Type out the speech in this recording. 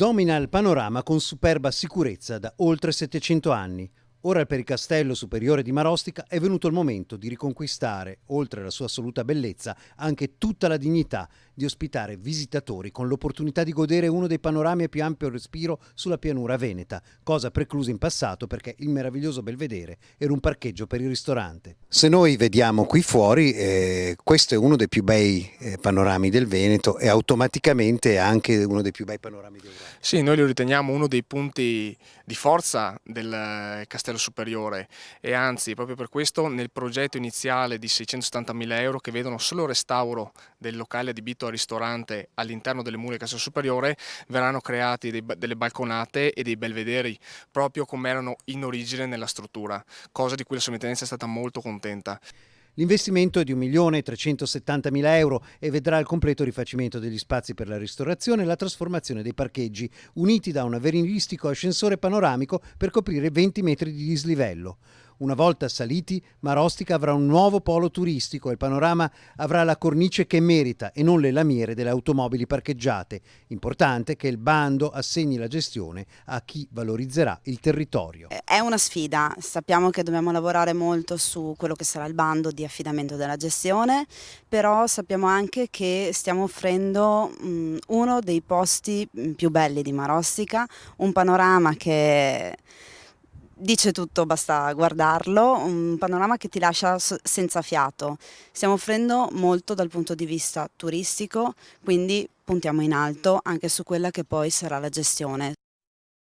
Domina il panorama con superba sicurezza da oltre 700 anni. Ora per il Castello Superiore di Marostica è venuto il momento di riconquistare, oltre alla sua assoluta bellezza, anche tutta la dignità di ospitare visitatori con l'opportunità di godere uno dei panorami a più ampio respiro sulla pianura veneta, cosa preclusa in passato perché il meraviglioso belvedere era un parcheggio per il ristorante. Se noi vediamo qui fuori, questo è uno dei più bei panorami del Veneto e automaticamente è anche uno dei più bei panorami d'Europa. Sì, noi lo riteniamo uno dei punti di forza del Castello Superiore e anzi, proprio per questo, nel progetto iniziale di 670.000 euro che vedono solo il restauro del locale adibito a ristorante all'interno delle mura del Castello Superiore, verranno creati delle balconate e dei belvederi, proprio come erano in origine nella struttura, cosa di cui la Sovrintendenza è stata molto contenta. L'investimento è di 1.370.000 euro e vedrà il completo rifacimento degli spazi per la ristorazione e la trasformazione dei parcheggi, uniti da un avveniristico ascensore panoramico per coprire 20 metri di dislivello. Una volta saliti, Marostica avrà un nuovo polo turistico e il panorama avrà la cornice che merita e non le lamiere delle automobili parcheggiate. Importante che il bando assegni la gestione a chi valorizzerà il territorio. È una sfida, sappiamo che dobbiamo lavorare molto su quello che sarà il bando di affidamento della gestione, però sappiamo anche che stiamo offrendo uno dei posti più belli di Marostica, un panorama che dice tutto, basta guardarlo, un panorama che ti lascia senza fiato. Stiamo offrendo molto dal punto di vista turistico, quindi puntiamo in alto anche su quella che poi sarà la gestione.